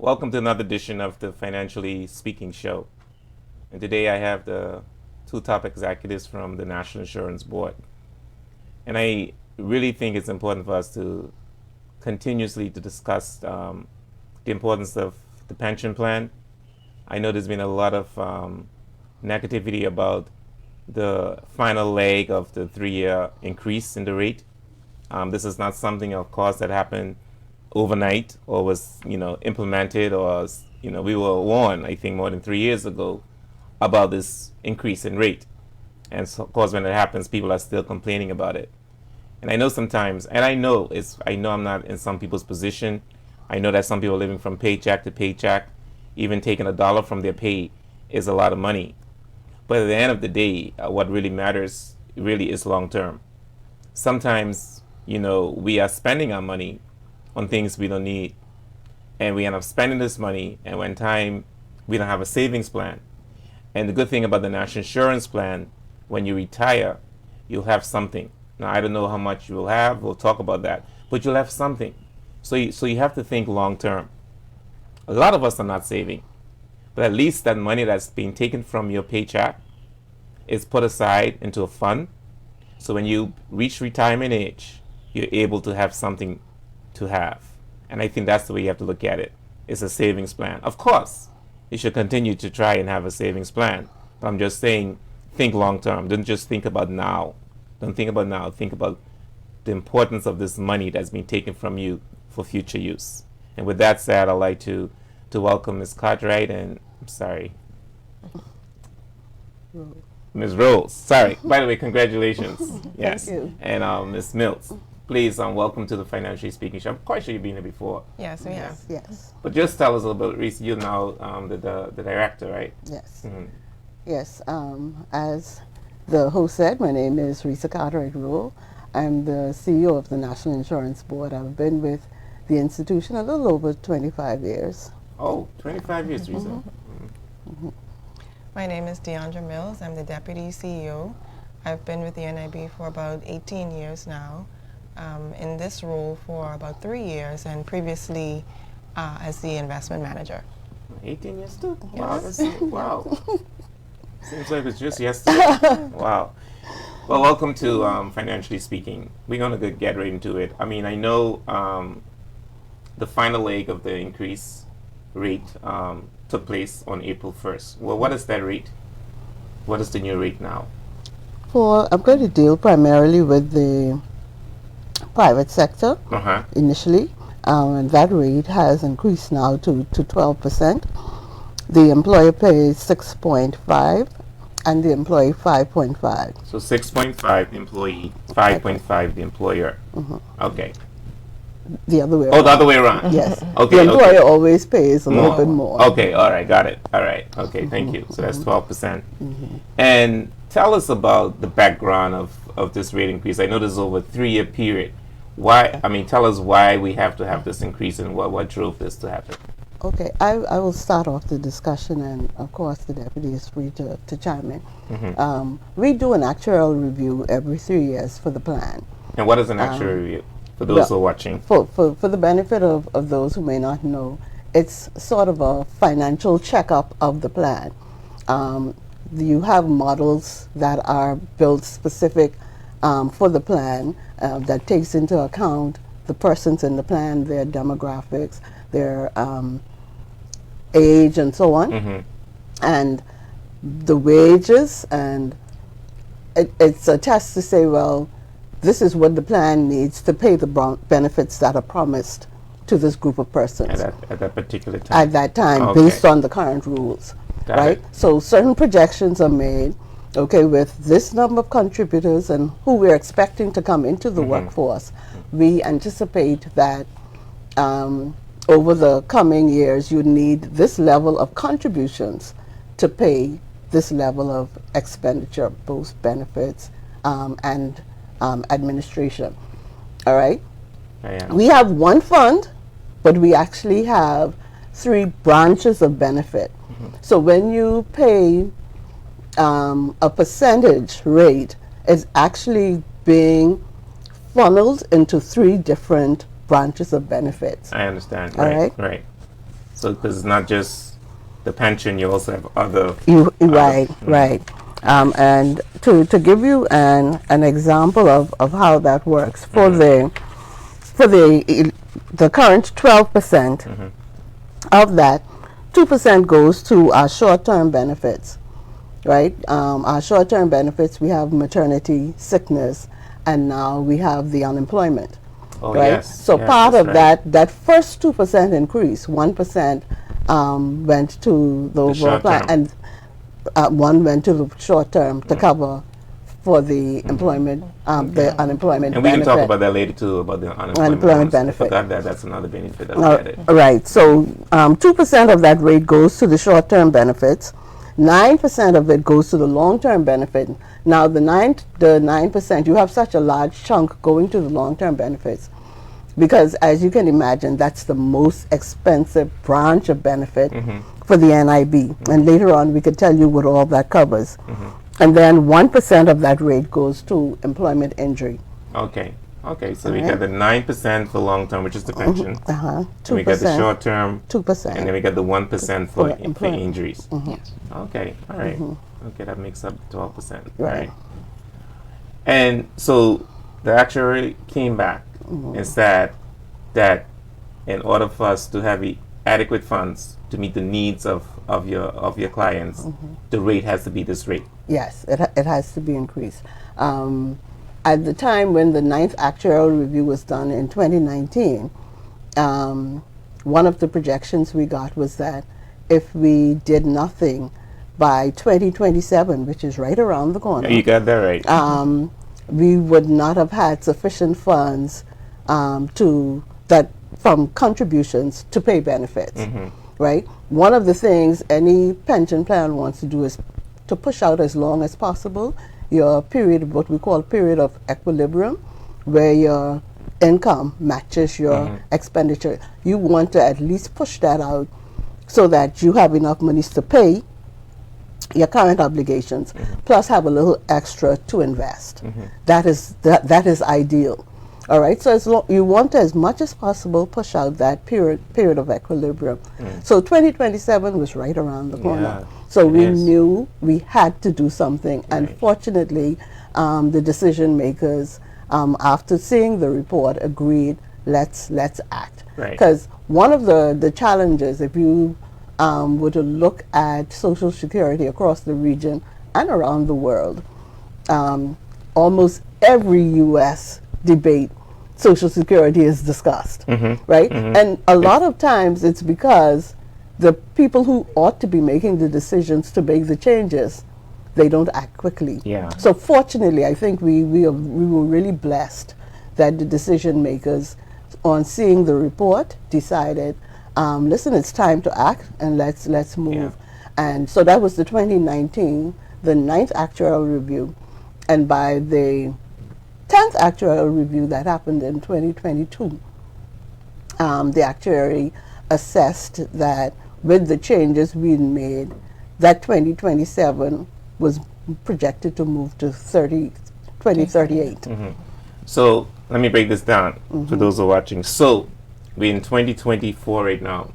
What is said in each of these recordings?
Welcome to another edition of the Financially Speaking Show. And today I have the two top executives from the National Insurance Board. And I really think it's important for us to continuously to discuss the importance of the pension plan. I know there's been a lot of negativity about the final leg of the 3-year increase in the rate. This is not something, of course, that happened overnight or was, implemented or, we were warned, I think, more than 3 years ago about this increase in rate. And so, of course, when it happens, people are still complaining about it. And I know sometimes, and I know I'm not in some people's position. I know that some people are living from paycheck to paycheck. Even taking $1 from their pay is a lot of money. But at the end of the day, what really matters really is long term. Sometimes, we are spending our money on things we don't need, and we end up spending this money, and when time we don't have a savings plan. And the good thing about the national insurance plan, when you retire, you'll have something. Now, I don't know how much you will have, we'll talk about that, but you'll have something. So you have to think long term. A lot of us are not saving, but at least that money that's being taken from your paycheck is put aside into a fund, so when you reach retirement age, you're able to have something to have. And I think that's the way you have to look at it. It's a savings plan. Of course, you should continue to try and have a savings plan. But I'm just saying, think long term. Don't just think about now. Don't think about now. Think about the importance of this money that's being taken from you for future use. And with that said, I'd like to welcome Ms. Cartwright and, I'm sorry, Ms. Rose. Sorry. By the way, congratulations. Yes. Thank you. And Ms. Mills. Please, welcome to the Financially Speaking Show. I'm quite sure you've been here before. Yes, we have. Yes. But just tell us a little bit, Reese, you're now the director, right? Yes. Mm-hmm. Yes. As the host said, my name is Risa Cartwright Rule. I'm the CEO of the National Insurance Board. I've been with the institution a little over 25 years. Oh, 25 years, Risa. Mm-hmm. Mm-hmm. My name is Deandra Mills. I'm the Deputy CEO. I've been with the NIB for about 18 years now. In this role for about 3 years, and previously as the investment manager. 18 years too? Yes. Wow. Seems like it's just yesterday. Wow. Well, welcome to Financially Speaking. We're going to get right into it. I mean, I know the final leg of the increase rate took place on April 1st. Well, what is that rate? What is the new rate now? I'm going to deal primarily with the private sector initially, and that rate has increased now to 12%. The employer pays 6.5 and the employee 5.5. So 6.5 the employee, 5.5 the employer. Mm-hmm. Okay. The other way around. Oh, the other way around. Yes. Okay. The employer always pays a little bit more. Okay, all right, got it. All right. Okay, thank you. So that's 12%. Mm-hmm. And tell us about the background of this rate increase. I know this is over a 3-year period. Why? I mean, tell us why we have to have this increase and what drove this to happen. Okay, I will start off the discussion, and of course the deputy is free to chime in. Mm-hmm. We do an actuarial review every 3 years for the plan. And what is an actuarial review for those who are watching? For the benefit of those who may not know, it's sort of a financial checkup of the plan. You have models that are built specific for the plan that takes into account the persons in the plan, their demographics, their age, and so on, Mm-hmm. and the wages, and it's a test to say, well, this is what the plan needs to pay the benefits that are promised to this group of persons At that particular time. at that time, Okay. based on the current rules. Got Right? it. So certain projections are made, okay, with this number of contributors and who we're expecting to come into the workforce. We anticipate that over the coming years, you need this level of contributions to pay this level of expenditure, both benefits and administration. All right? We have one fund, but we actually have 3 branches of benefit. So when you pay a percentage rate, it's actually being funneled into 3 different branches of benefits. I understand. All Right. right. Right. So because it's not just the pension, you also have other. Right, right. And to give you an example of how that works, for the current 12% of that, 2% goes to our short-term benefits, right? Our short-term benefits, we have maternity, sickness, and now we have the unemployment. Oh, right? yes. So Yes, part that's of right. that first 2% increase, 1% went to the overall short plan, term. and one went to the short term to cover for the employment, the unemployment And we can benefit. talk about that later too, about the unemployment Unemployment bonus. benefit. I forgot that. That's another benefit that we added. Right. So 2% of that rate goes to the short-term benefits. 9% of it goes to the long-term benefit. Now the 9%, you have such a large chunk going to the long-term benefits, because as you can imagine, that's the most expensive branch of benefit for the NIB. And later on, we could tell you what all that covers. And then 1% of that rate goes to employment injury. Okay. Okay. So we Alright. got the 9% for long term, which is the pension. And we got the 2%. short term, 2%. and then we got the 1% for employment. injuries. Yes. Okay. All right. Okay, that makes up 12%. Right. And so the actuary came back and said that in order for us to have adequate funds to meet the needs of your clients, the rate has to be this rate. Yes, it has to be increased. At the time when the 9th actuarial review was done in 2019, one of the projections we got was that if we did nothing by 2027, which is right around the corner, You got that right. we would not have had sufficient funds from contributions to pay benefits, right? One of the things any pension plan wants to do is to push out as long as possible your period, what we call period of equilibrium, where your income matches your expenditure. You want to at least push that out so that you have enough monies to pay your current obligations, plus have a little extra to invest. That is ideal. All right, so you want to, as much as possible, push out that period of equilibrium. So 2027 was right around the corner. Yeah, So it we is. knew we had to do something, and Right. fortunately, the decision makers, after seeing the report, agreed, let's act. Right. Because one of the challenges, if you were to look at Social Security across the region and around the world, almost every U.S. debate, Social Security is discussed, right? And a lot of times it's because the people who ought to be making the decisions to make the changes, they don't act quickly. Yeah. So fortunately, I think we were really blessed that the decision makers, on seeing the report, decided, listen, it's time to act, and let's move. Yeah. And so that was the 2019, the 9th actuarial review, and by the 10th actuarial review that happened in 2022, the actuary assessed that with the changes being made, that 2027 was projected to move to 2038. So let me break this down for those who are watching. So we're in 2024 right now.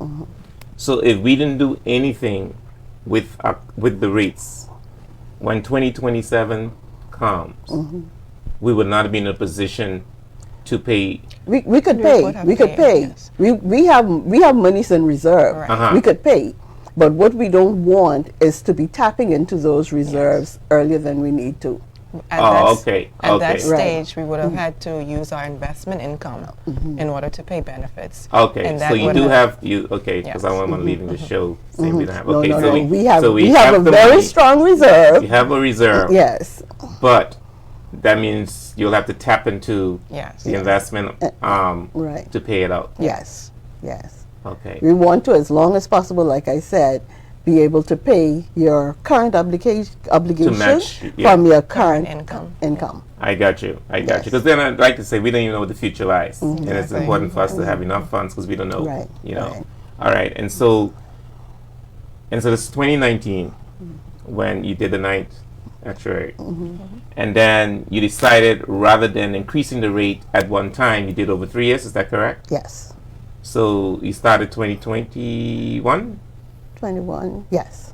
So if we didn't do anything with the rates, when 2027 comes, we would not be in a position to pay. We could We pay. would have We could paid, pay. yes. We have monies in reserve. Right. We could pay. But what we don't want is to be tapping into those reserves earlier than we need to. At Oh, that, okay, At okay. that Right. stage, we would have had to use our investment income in order to pay benefits. Okay, And so that you would do have you. Okay, because Yes. I want to leaving the show saying we don't have. No, Okay, no, so no. We have so we have a the very money. strong reserve. You have a reserve. Yes. But that means you'll have to tap into Yes. the investment Right. to pay it out. Yes. Yes. Okay. We want to, as long as possible, like I said, be able to pay your current obligation match, yeah. from your current income. I got you. Yes. Because then I'd like to say we don't even know what the future lies, and it's Exactly. important for us to have enough funds because we don't know. Right, You know. right. All right. And so this is 2019 when you did the 9th actuary, and then you decided rather than increasing the rate at one time, you did over 3 years. Is that correct? Yes. So you started 2021 21, yes.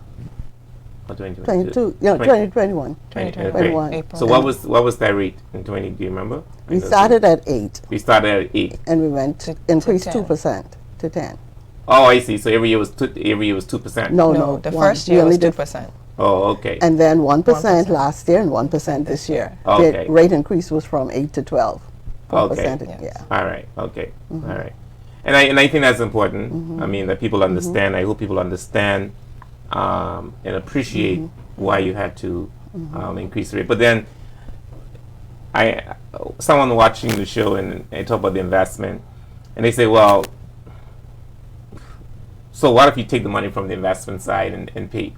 or 2022? 22, yeah, 2021. 2021. Okay. April. So what was that rate in 20? Do you remember? We started at 8, We started at 8. and we went To increased 10. 2% to 10. Oh, I see. So every year was 2%. No, No, no. the one. first We year only was did 2%. Oh, okay. And then 1% 1%. last year and 1% this year. Okay. The rate increase was from 8 to 12. 4%, Okay. Yes. yeah. All right. Okay. All right. And I think that's important. I mean that people understand. I hope people understand and appreciate why you had to increase the rate. But then someone watching the show and I talk about the investment, and they say, well, so what if you take the money from the investment side and pay?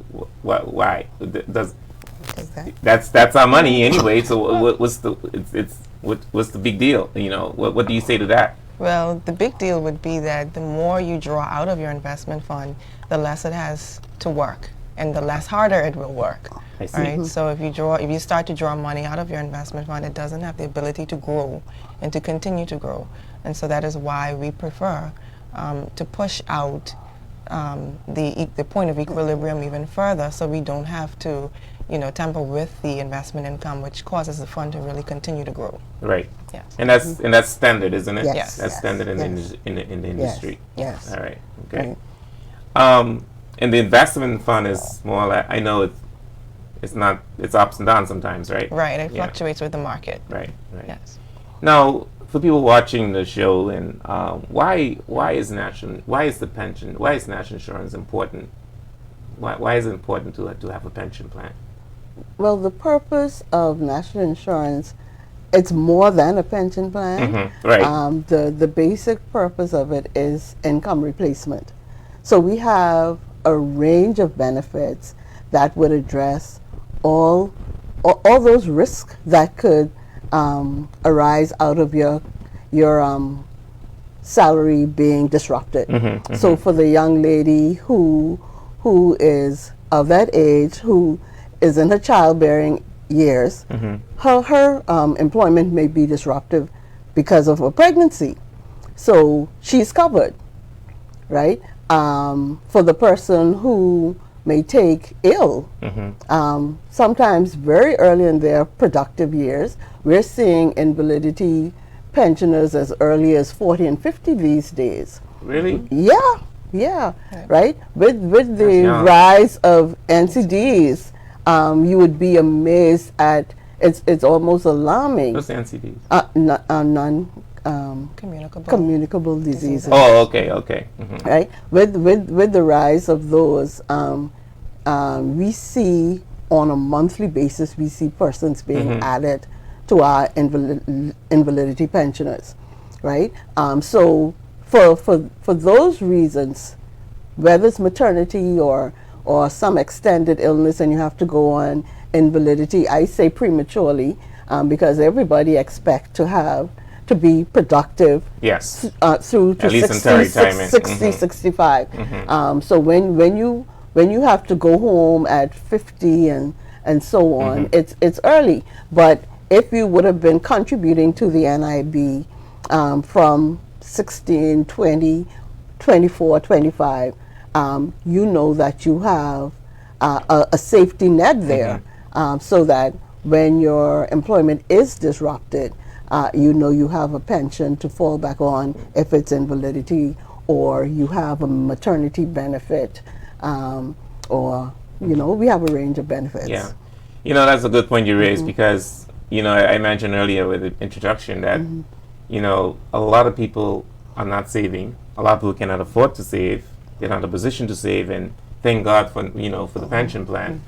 Why? Does Exactly. that's our money anyway? So what's the big deal? You know, what do you say to that? Well, the big deal would be that the more you draw out of your investment fund, the less it has to work, and the less harder it will work. I see. Right? So if you start to draw money out of your investment fund, it doesn't have the ability to grow and to continue to grow. And so that is why we prefer to push out the point of equilibrium even further, so we don't have to, tamper with the investment income, which causes the fund to really continue to grow. Right. Yes. And that's standard, isn't it? Yes, Yes. That's yes, standard in yes. the industry. Yes. All right. Okay. Right. And the investment fund is more like, I know it's not, it's ups and downs sometimes, right? Right. It Yeah. fluctuates with the market. Right. Right. Yes. Now, for people watching the show, and why is national insurance important? Why is it important to have a pension plan? Well, the purpose of national insurance, it's more than a pension plan. Right. The basic purpose of it is income replacement. So we have a range of benefits that would address all those risks that could arise out of your salary being disrupted. So for the young lady who is of that age, who is in her childbearing years, her employment may be disruptive because of a pregnancy. So she's covered, right? For the person who may take ill, sometimes very early in their productive years, we're seeing invalidity pensioners as early as 40 and 50 these days. Really? Yeah, right? With the young. rise of NCDs, you would be amazed at, it's almost alarming. What's the NCDs? Communicable. Communicable diseases. Oh, okay. Right? With the rise of those, we see on a monthly basis, we see persons being added to our invalidity pensioners, right? So for those reasons, whether it's maternity or some extended illness and you have to go on invalidity, I say prematurely, because everybody expects to be productive. Yes. Through to At least 60, until retirement. 60 65. So when you have to go home at 50 and so on, it's early. But if you would have been contributing to the NIB from 16, 20, 24, 25, you know that you have a safety net there, so that when your employment is disrupted, you know you have a pension to fall back on if it's invalidity, or you have a maternity benefit, or we have a range of benefits. Yeah. That's a good point you raised, because I mentioned earlier with the introduction that a lot of people are not saving. A lot of people cannot afford to save. They're not in a position to save, and thank God for the pension plan.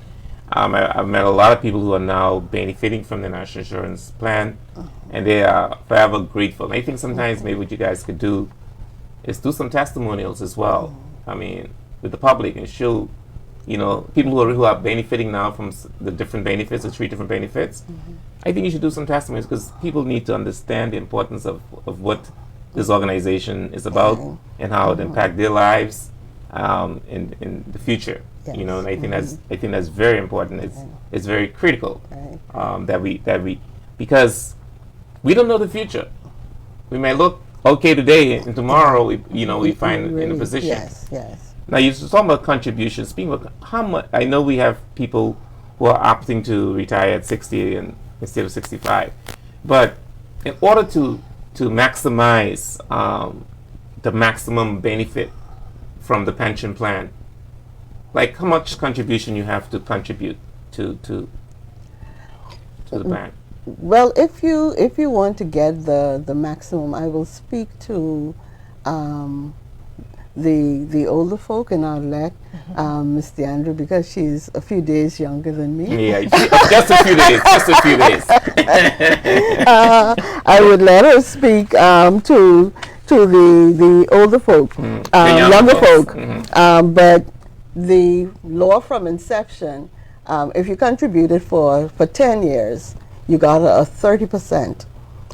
I've met a lot of people who are now benefiting from the national insurance plan, and they are forever grateful. And I think sometimes maybe what you guys could do is do some testimonials as well. I mean, with the public, and show people who are benefiting now from the different benefits, the 3 different benefits. I think you should do some testimonies, because people need to understand the importance of what this organization is about and how it impacts their lives in the future. Yes. And I think that's very important. It's very critical that we because we don't know the future. We may look okay today, and tomorrow we find in a position. Yes, yes. Now you're talking about contributions. Speaking of how much, I know we have people who are opting to retire at 60 and instead of 65, but in order to maximize the maximum benefit from the pension plan, like how much contribution you have to contribute to the plan? Well, if you want to get the maximum, I will speak to the older folk, and I'll let Miss Deandra, because she's a few days younger than me. Yeah, just a few days. Just a few days. I would let her speak to the older folk, the younger folks. folk. But the law from inception, if you contributed for 10 years, you got a 30%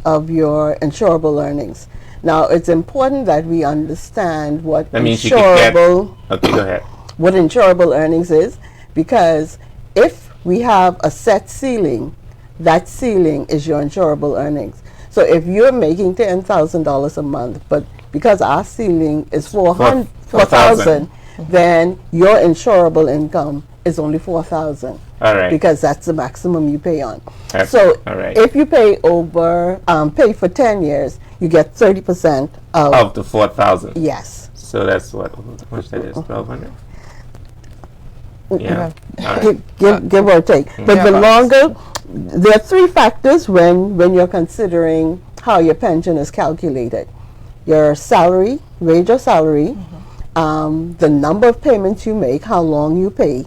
of your insurable earnings. Now, it's important that we understand what That means you could get. insurable Okay, go ahead. what insurable earnings is, because if we have a set ceiling, that ceiling is your insurable earnings. So if you're making $10,000 a month, but because our ceiling is $4,000, then your insurable income is only $4,000. All right. Because that's the maximum you pay on. That's- So all right. if you pay pay for 10 years, you get 30% Of the 4,000. yes. So that's what? How much that is? 1,200. Yeah. All right. Give or take. But Yeah. the longer, there are three factors when you're considering how your pension is calculated. Your salary, wage or salary, the number of payments you make, how long you pay,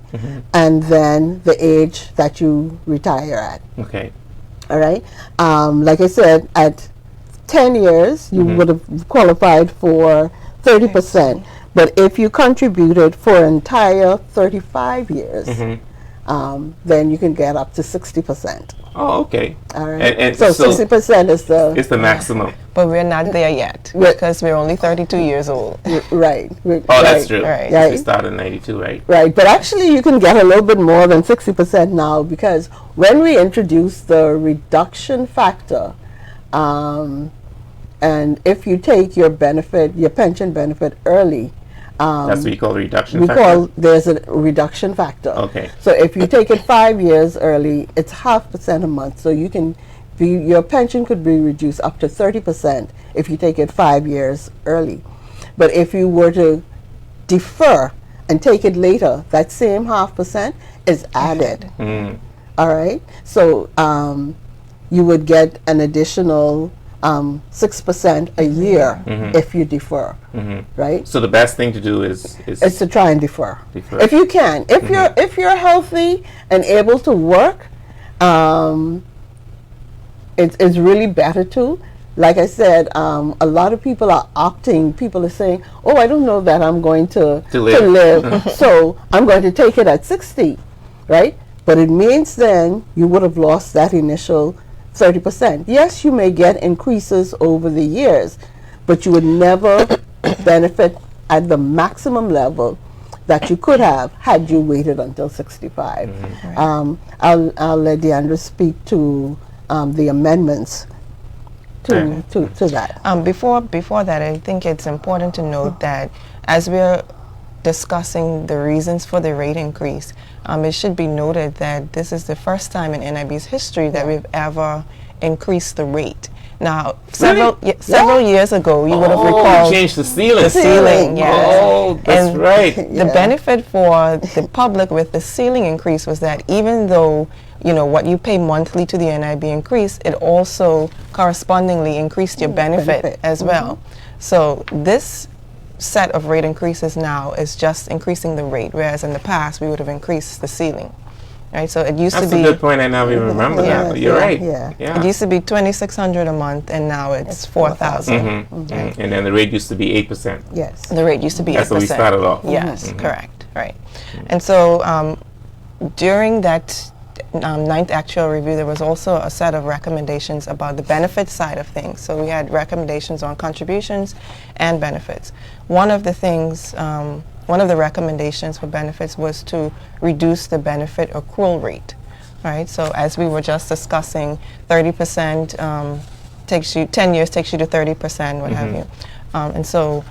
and then the age that you retire at. Okay. All right. Like I said, at 10 years, you would have qualified for 30%. But if you contributed for an entire 35 years, then you can get up to 60%. Oh, okay. All right. And so 60% is the it's the maximum. But we're not there yet Right. because we're only 32 years old. right. Oh, that's true. Right. We Right. started in 92, right? Right, but actually you can get a little bit more than 60% now, because when we introduced the reduction factor, and if you take your pension benefit early, That's what you call the reduction we factor? call there's a reduction factor. Okay. So if you take it 5 years early, it's 0.5% a month. So you can your pension could be reduced up to 30% if you take it 5 years early. But if you were to defer and take it later, that same 0.5% is added. All right. So you would get an additional 6% a year if you defer. Right. So the best thing to do is It's to try and defer. Defer. If you can. If you're healthy and able to work, it's really better to. Like I said, a lot of people are opting. People are saying, "Oh, I don't know that I'm going to live, so I'm going to take it at 60," right? But it means then you would have lost that initial 30%. Yes, you may get increases over the years, but you would never benefit at the maximum level that you could have had you waited until 65. I'll let Deandra speak to the amendments to that. Before that, I think it's important to note that as we're discussing the reasons for the rate increase, it should be noted that this is the first time in NIB's history that we've ever increased the rate. Now, several years ago, you would have recalled you changed the ceiling. the ceiling, yes. Oh, that's And right. The benefit for the public with the ceiling increase was that even though what you pay monthly to the NIB increased, it also correspondingly increased your benefit as well. So this set of rate increases now is just increasing the rate, whereas in the past we would have increased the ceiling. Right, so it used That's to be a good point. I now even remember that. You're right. Yeah. it used to be $2,600 a month, and now it's $4,000. And then the rate used to be 8%. Yes. The rate used to be 8%. That's what we started off. Yes, correct. Right. And so during that ninth actual review, there was also a set of recommendations about the benefit side of things. So we had recommendations on contributions and benefits. One of the recommendations for benefits was to reduce the benefit accrual rate. Right. So as we were just discussing, 30% takes you 10 years, takes you to 30%, what have you. And so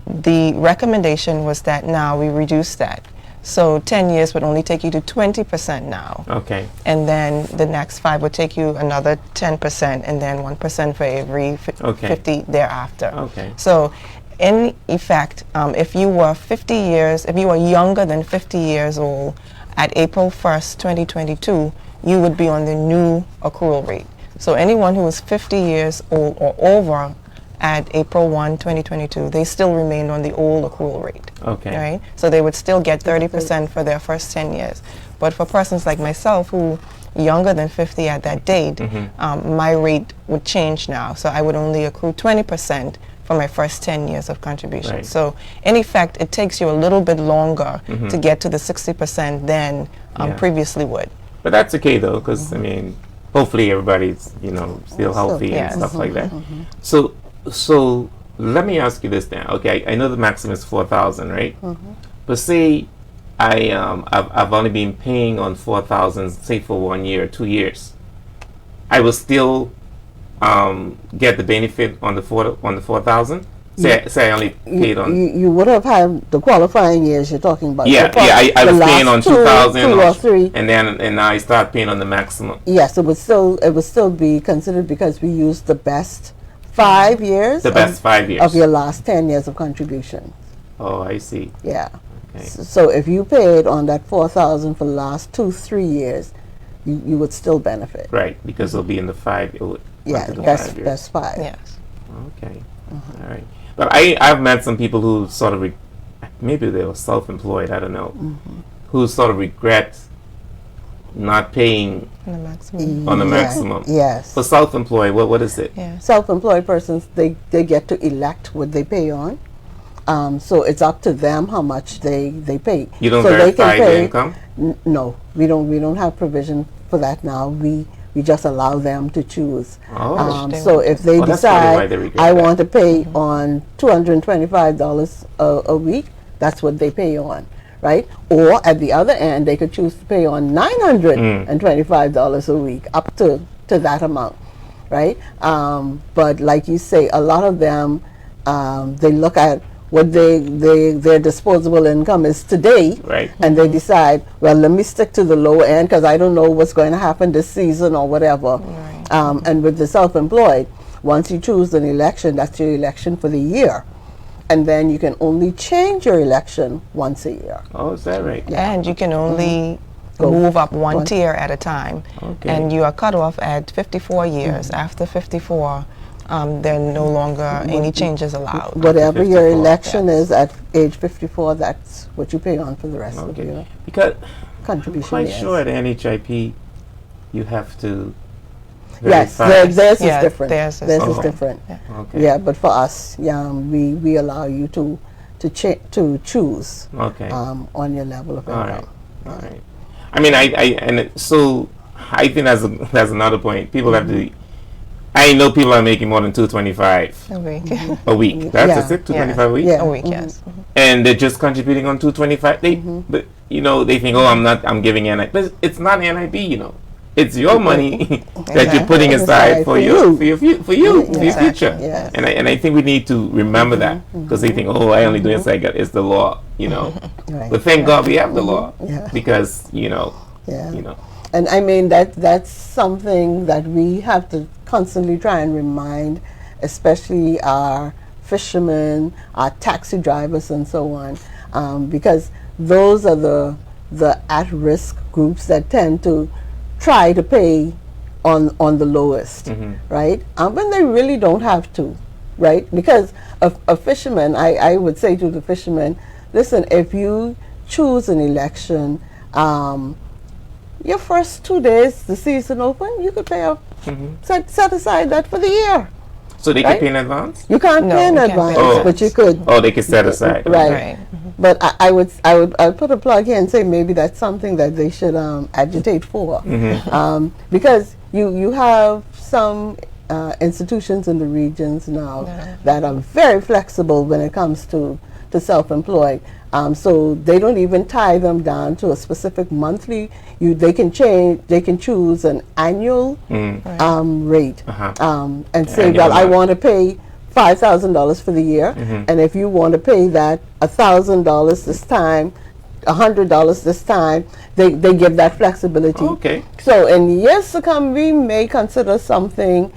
the recommendation was that now we reduce that. So 10 years would only take you to 20% now. Okay. And then the next 5 would take you another 10%, and then 1% for every 50 thereafter. Okay. So in effect, if you were 50 years, if you were younger than 50 years old at April 1st, 2022, you would be on the new accrual rate. So anyone who was 50 years old or over at April 1, 2022, they still remained on the old accrual rate. Okay. Right? So they would still get 30% for their first 10 years. But for persons like myself who younger than 50 at that date, my rate would change now. So I would only accrue 20% for my first 10 years of contribution. Right. So in effect, it takes you a little bit longer to get to the 60% than previously would. But that's okay though, because I mean, hopefully everybody's still healthy and stuff like that. So let me ask you this now. Okay, I know the maximum is 4,000, right? But say I've only been paying on 4,000, say for 1 year, 2 years. I will still get the benefit on the 4,000. Say I only paid on. You would have had the qualifying years you're talking about. Yeah, I was paying on 2,000 2 or 3, and now I start paying on the maximum. Yes, it would still be considered because we used the best 5 years. The best 5 years of your last 10 years of contribution. Oh, I see. Yeah. Okay. So if you paid on that 4,000 for the last 2-3 years, you would still benefit. Right, because it'll be in the 5. Yeah, that's 5. Yes. Okay. All right. But I've met some people who sort of maybe they were self-employed. I don't know, who sort of regret not paying On the maximum. on the maximum. Yes. For self-employed, what is it? Yeah. Self-employed persons, they get to elect what they pay on. So it's up to them how much they pay. You don't so verify they can the pay, income? No, we don't have provision for that now. We just allow them to choose. Oh. So if they Well, that's probably why decide, they regret I that. want to pay on $225 a week, that's what they pay on, right? Or at the other end, they could choose to pay on $925 a week, up to that amount, right? But like you say, a lot of them, they look at what their disposable income is today, Right. and they decide, well, let me stick to the low end because I don't know what's going to happen this season or whatever. Right. And with the self-employed, once you choose an election, that's your election for the year. And then you can only change your election once a year. Oh, is that right? And you can only Go move up one tier at a time. Okay. And you are cut off at 54 years. After 54, there are no longer any changes allowed. Whatever your 54, election yes. is at age 54, that's what you pay on for the rest of Okay. your Because I'm contribution quite years. sure at NHIP you have to Yes, verify. theirs is Yeah, different. theirs is Theirs is different. different. Okay. Yeah, but for us, we allow you to choose Okay. on your level of All right. income. All right. I mean, so I think that's another point. People have to. I know people are making more than $225 A week. a week. That's Yeah. it, $225 a week, Yeah. A week, yes. and they're just contributing on $225. But they think, oh, I'm giving NIB, but it's not NIB. It's your money that you're putting aside for your future. Yes. And I think we need to remember that because they think, oh, I only do it, so it's the law, Right. But thank God we have the law Yeah. because Yeah. And I mean that's something that we have to constantly try and remind, especially our fishermen, our taxi drivers, and so on, because those are the at-risk groups that tend to try to pay on the lowest, right? When they really don't have to, right? Because a fisherman, I would say to the fisherman, listen, if you choose an election, your first 2 days, the season open, you could pay up, set aside that for the year. So they Right? can pay in advance. You can't No, pay in you can't advance, pay in but you could. Oh, they can set aside. Right. Right. But I'd put a plug here and say maybe that's something that they should agitate for, because you have some institutions in the regions now that are very flexible when it comes to to self-employed. So they don't even tie them down to a specific monthly. They can choose an annual rate, and say, annual well, I amount. want to pay $5,000 for the year, and if you want to pay that $1,000 this time, $100 this time, they give that flexibility. Okay. So in years to come, we may consider something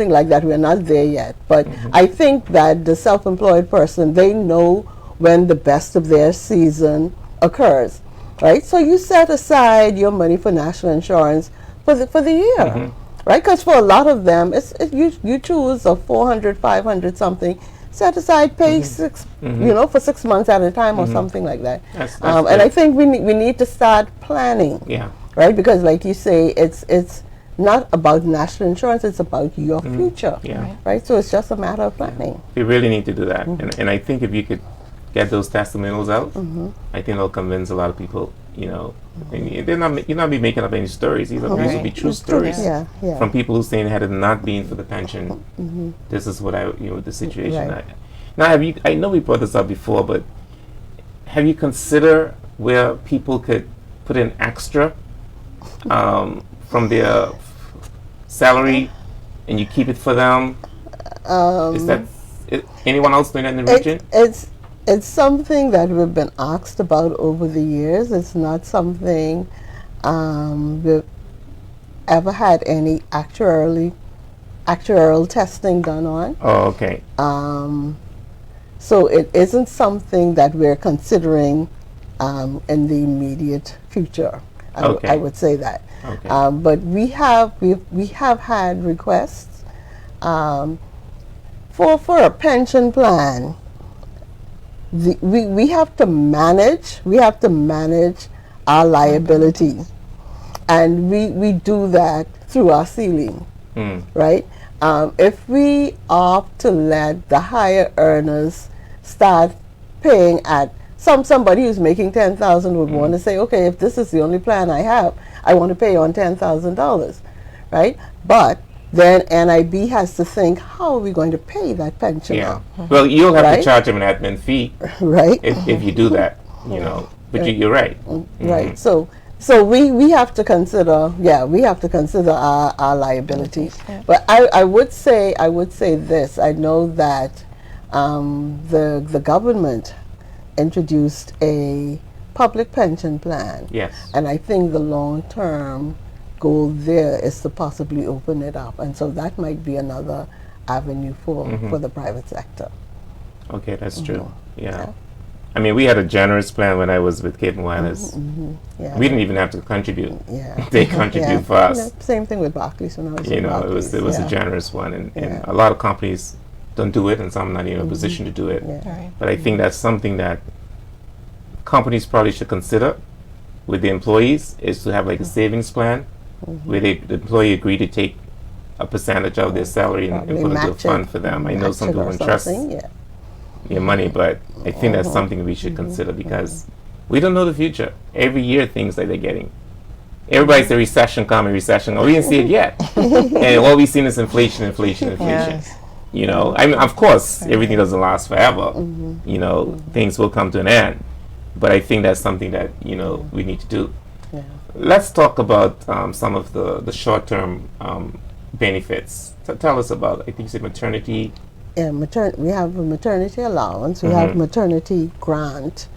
like that. We're not there yet, but I think that the self-employed person, they know when the best of their season occurs, right? So you set aside your money for national insurance for the year, right? Because for a lot of them, you choose a 400, 500 something. Set aside, pay for 6 months at a time or something like that. That's And good. I think we need to start planning, Yeah. right? Because like you say, it's not about national insurance; it's about your future, Yeah. right? So it's just a matter of planning. We really need to do that. And I think if you could get those testimonials out, I think it'll convince a lot of people, and you're not be making up any stories. These will be true stories Yeah, yeah. from people who saying, had it not been for the pension, this is what the situation. Right. Now, I know we brought this up before, but have you considered where people could put in extra from their salary, and you keep it for them? Is that anyone else doing that in the region? It's something that we've been asked about over the years. It's not something we've ever had any actuarial testing done on. Oh, okay. So it isn't something that we're considering in the immediate future. I would say that. Okay. But we have had requests for a pension plan. We have to manage our liability, and we do that through our ceiling, right? If we opt to let the higher earners start paying at somebody who's making $10,000 would want to say, okay, if this is the only plan I have, I want to pay on $10,000, right? But then NIB has to think, how are we going to pay that pension? Yeah. Well, you'll have to Right? charge them an admin fee Right? if you do that, But you're right. Right. So we have to consider, our liability. But I would say this. I know that the government introduced a public pension plan. Yes. And I think the long-term goal there is to possibly open it up, and so that might be another avenue for the private sector. Okay, that's true. Yeah. I mean, we had a generous plan when I was with Cape Wireless. Yeah. We didn't even have to contribute. Yeah. They contribute for us. Same thing with Barclays when I was It with was Barclays, a generous one, and a lot of companies don't do it, and some are not even in a position to do it. Yeah. Right. But I think that's something that companies probably should consider with the employees, is to have like a savings plan where the employee agree to take a percentage of their salary and put it into a fund for them. I know some people won't trust your money, but I think that's something we should consider, because we don't know the future. Every year things like they're getting. Everybody's the recession coming, recession. Oh, we didn't see it yet. And all we've seen is inflation. Yes. I mean, of course, everything doesn't last forever. Things will come to an end. But I think that's something that, we need to do. Yeah. Let's talk about some of the short-term benefits. Tell us about, I think you said maternity. Yeah, we have a maternity allowance, we have maternity grant,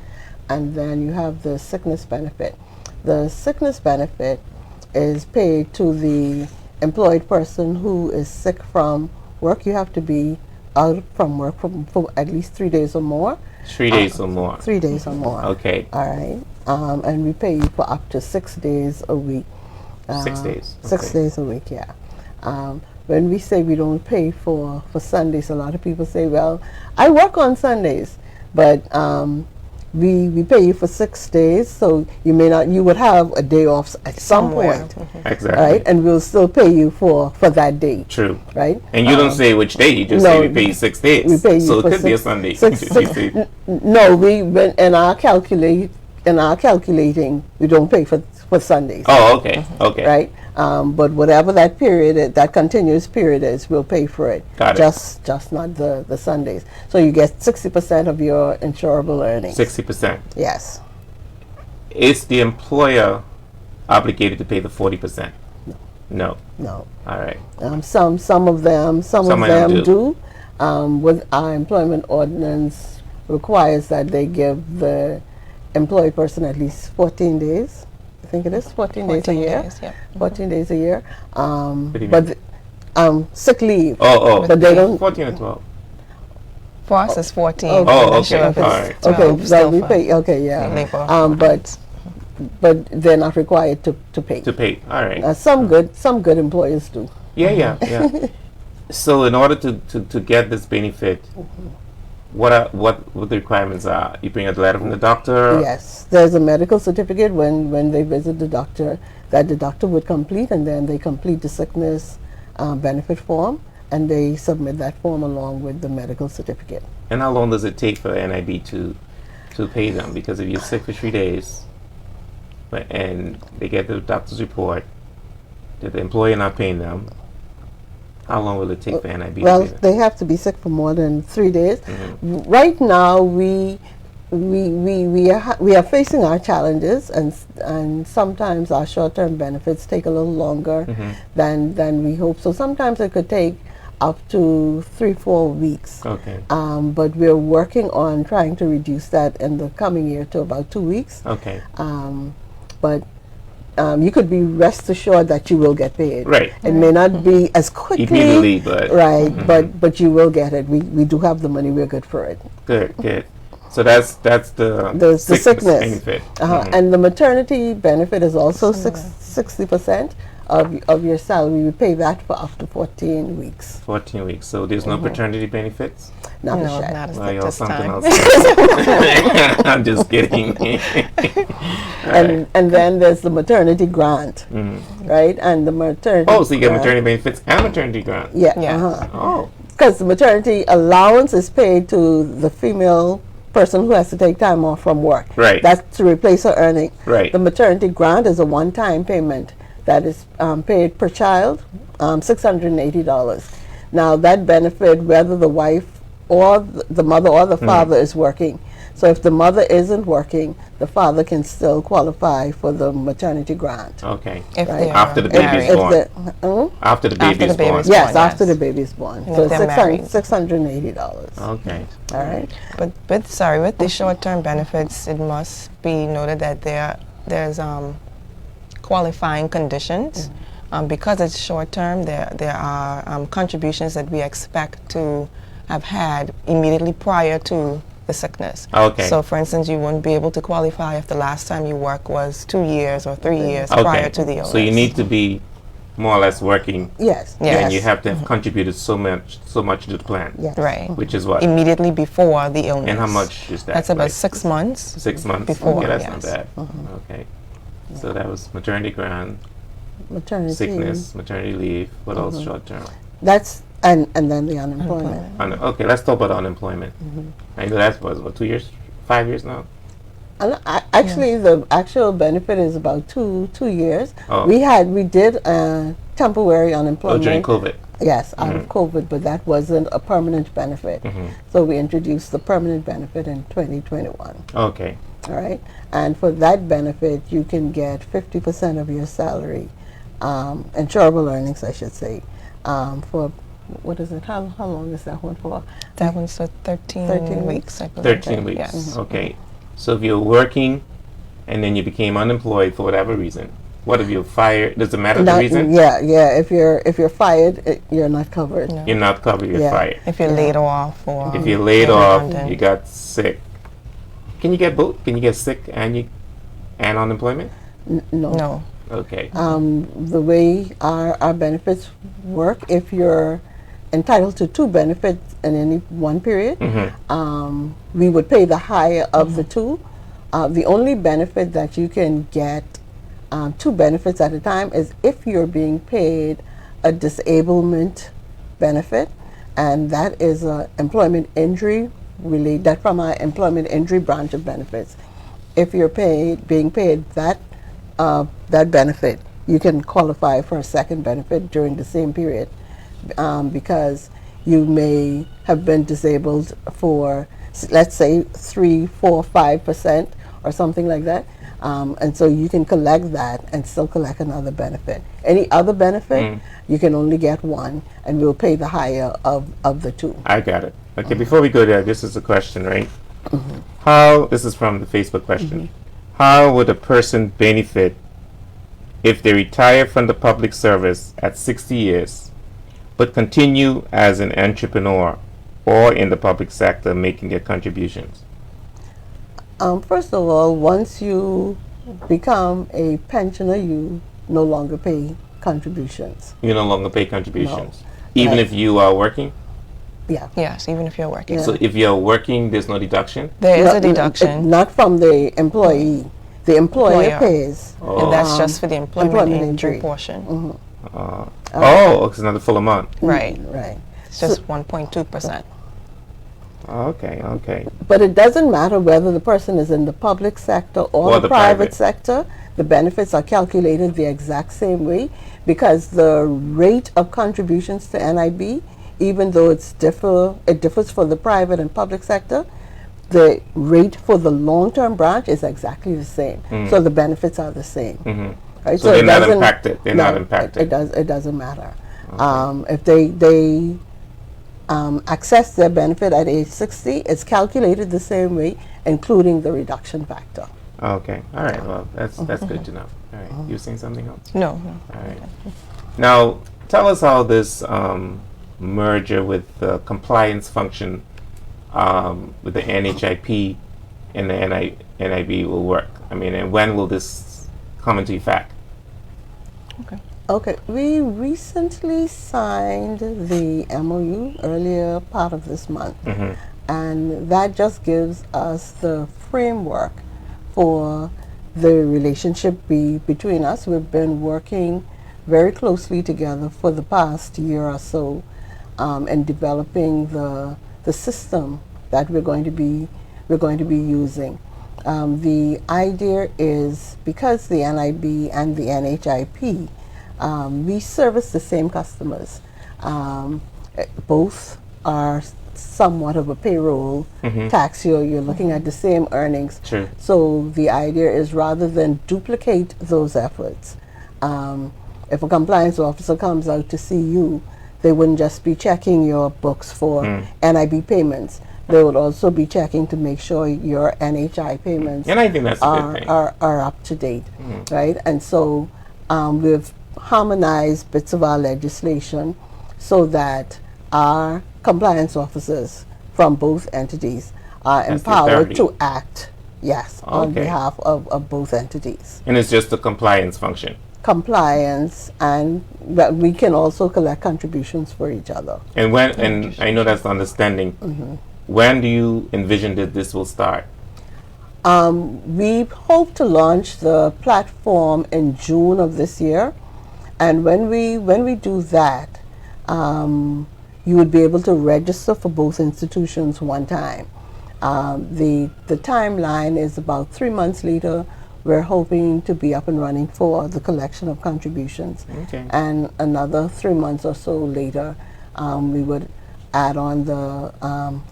and then you have the sickness benefit. The sickness benefit is paid to the employed person who is sick from work. You have to be out from work for at least 3 days or more. 3 days or more. 3 days or more. Okay. All right. And we pay you for up to 6 days a week. 6 days. 6 Okay. days a week, yeah. When we say we don't pay for Sundays, a lot of people say, well, I work on Sundays, but we pay you for 6 days, so you would have a day off at some Somewhere. point, Exactly. right? And we'll still pay you for that day, True. right? And you don't say which day, you just no, say we pay you 6 days. We pay you so it for could be a six- Sunday. six- You six- say- No, in our calculating, we don't pay for Sundays. Oh, okay. Okay. Right? But whatever that period, that continuous period is, we'll pay for it. Got it. Just not the Sundays. So you get 60% of your insurable earnings. 60%. Yes. Is the employer obligated to pay the 40%? No. No. All right. Some of them do. do. With our employment ordinance requires that they give the employed person at least 14 days. I think it is 14 days a year. Yep. 14 days a year. What do you But sick leave. Oh. But they don't. 14 or 12. For us, it's 14. Oh, I'm not okay. sure if it's All right. 12 Okay, still well, we for pay. Okay, yeah. labor. But they're not required to pay. To pay. All right. Some good employers do. Yeah. So in order to get this benefit, what the requirements are? You bring a letter from the doctor? Yes, there's a medical certificate when they visit the doctor that the doctor would complete, and then they complete the sickness benefit form, and they submit that form along with the medical certificate. And how long does it take for NIB to pay them? Because if you're sick for 3 days, and they get the doctor's report that the employer not paying them, how long will it take for NIB to Well, pay them? they have to be sick for more than 3 days. Right now, we are facing our challenges, and sometimes our short-term benefits take a little longer than we hope. So sometimes it could take up to 3-4 weeks. Okay. But we're working on trying to reduce that in the coming year to about 2 weeks. Okay. But you could be rest assured that you will get paid. Right. It may not be as quickly. Immediately, but Right, but you will get it. We do have the money. We're good for it. good. So that's the sickness. benefit. And the maternity benefit is also 60% of your salary. We pay that for up to 14 weeks. 14 weeks. So there's no paternity benefits? Not No, as yet. not as Well, at y'all this something time. else. I'm just kidding. And then there's the maternity grant, right? And the maternity. Oh, so you get grant- maternity benefits and maternity grant. Yeah. Yes. Oh. Because the maternity allowance is paid to the female person who has to take time off from work. Right. That's to replace her earning. Right. The maternity grant is a one-time payment that is paid per child, $680. Now that benefit whether the wife or the mother or the father is working. So if the mother isn't working, the father can still qualify for the maternity grant. Okay. If Right. they are After the baby's married. born. After the baby After is the born. baby's Yes, born, after yes. the baby's born. And So if they're married. $680. Okay. All right. But with the short-term benefits, it must be noted that there's qualifying conditions. Because it's short-term, there are contributions that we expect to have had immediately prior to the sickness. Okay. So, for instance, you wouldn't be able to qualify if the last time you worked was 2 years or 3 years Okay. prior to the illness. So you need to be more or less working, Yes. Yeah. and you have to have contributed so much to the plan. Yes. Right. Which is what? Immediately before the illness. And how much is that? That's about Like 6 months. 6 months. before, Okay, that's not yes. bad. Okay. So that was maternity grant, Maternity. sickness, maternity leave. What else? Short term. That's and then the unemployment. Okay, let's talk about unemployment. I know that's what 2 years, 5 years now. And actually, the actual benefit is about two years. Oh. We did temporary Oh, unemployment. during COVID. Yes, out of COVID, but that wasn't a permanent benefit. So we introduced the permanent benefit in 2021. Okay. All right, and for that benefit, you can get 50% of your salary, insurable earnings, I should say, for what is it? How long is that one for? That one's for 13 13 weeks, I believe. 13 weeks. Yes. Okay. So if you're working, and then you became unemployed for whatever reason, what if you're fired? Does it matter the reason? Yeah. If you're fired, you're not covered. No. You're not covered. You're Yeah. fired. If you're laid off or If you're laid made off, redundant. you got sick. Can you get both? Can you get sick and unemployment? No. No. Okay. The way our benefits work, if you're entitled to two benefits in any one period, we would pay the higher of the two. The only benefit that you can get two benefits at a time is if you're being paid a disablement benefit, and that is a employment injury related, that from our employment injury branch of benefits. If you're being paid that benefit you can qualify for a second benefit during the same period, because you may have been disabled for, let's say, 3, 4, 5% or something like that. And so you can collect that and still collect another benefit. Any other benefit, you can only get one, and we'll pay the higher of the two. I got it. Okay, before we go there, this is a question, right? How, this is from the Facebook question, how would a person benefit if they retire from the public service at 60 years, but continue as an entrepreneur or in the public sector making their contributions? First of all, once you become a pensioner, you no longer pay contributions. You no longer pay contributions, No. even Right. if you are working? Yeah. Yes, even if you're working. Yeah. So if you're working, there's no deduction? There is No, a deduction, not from the employee. The employer Employer. pays. and that's just for the employment, employment injury injury. portion. It's another full amount. Right. Right. It's just 1.2%. Okay. But it doesn't matter whether the person is in the public sector or the private sector. The benefits are calculated the exact same way, because the rate of contributions to NIB, even though it differs for the private and public sector, the rate for the long-term branch is exactly the same. So the benefits are the same. Right? So they're it not doesn't- impacted. They're no, not impacted. It doesn't matter. If they access their benefit at age 60, it's calculated the same way, including the reduction factor. Okay. All right. Well, that's good to know. All right. You were saying something else? No. All right. Now, tell us how this merger with the compliance function with the NHIP and the NIB will work. I mean, and when will this come into effect? Okay, we recently signed the MOU earlier part of this month, and that just gives us the framework for the relationship between us. We've been working very closely together for the past year or so in developing the system that we're going to be using. The idea is, because the NIB and the NHIP, we service the same customers. Both are somewhat of a payroll tax. You're looking at the same earnings. True. So the idea is, rather than duplicate those efforts, if a compliance officer comes out to see you, they wouldn't just be checking your books for NIB payments. They would also be checking to make sure your NHI payments And I think that's a good thing. are up to date, right? And so we've harmonized bits of our legislation so that our compliance officers from both entities are That's the empowered authority. to act, on Okay. behalf of both entities. And it's just a compliance function. Compliance, and that we can also collect contributions for each other. And when, and I know that's the understanding, when do you envision that this will start? We hope to launch the platform in June of this year, and when we do that, you would be able to register for both institutions one time. The timeline is about 3 months later. We're hoping to be up and running for the collection of contributions, and another 3 months or so later, we would add on the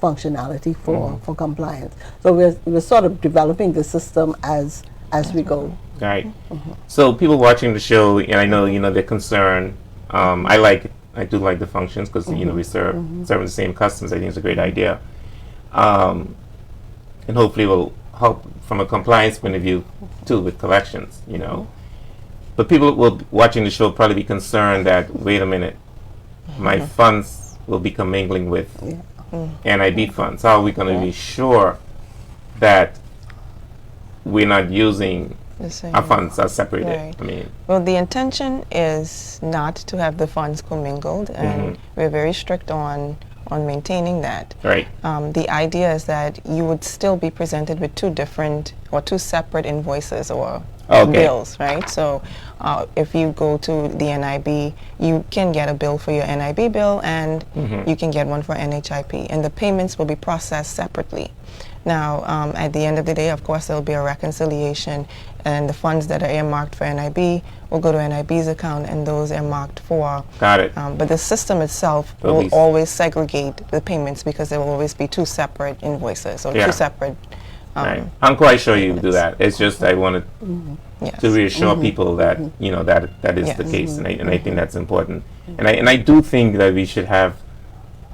functionality for compliance. So we're sort of developing the system as we go. Right. So people watching the show, and I know they're concerned. I do like the functions because we serving the same customers. I think it's a great idea, and hopefully will help from a compliance point of view too with collections. But people will watching the show probably be concerned that, wait a minute, my funds will be commingling with NIB funds. How are we going to be sure that we're not using our funds are separated? Right. I mean, Well, the intention is not to have the funds commingled, and we're very strict on maintaining that. right. The idea is that you would still be presented with two separate invoices or bills, right? So if you go to the NIB, you can get a bill for your NIB bill, and you can get one for NHIP, and the payments will be processed separately. Now, at the end of the day, of course, there will be a reconciliation, and the funds that are earmarked for NIB will go to NIB's account, and those earmarked for. Got it. But the system itself will always segregate the payments because there will always be two separate invoices or two separate. Right. I'm quite sure you do that. It's just I wanted to reassure people that that is the case, and I think that's important. And I do think that we should have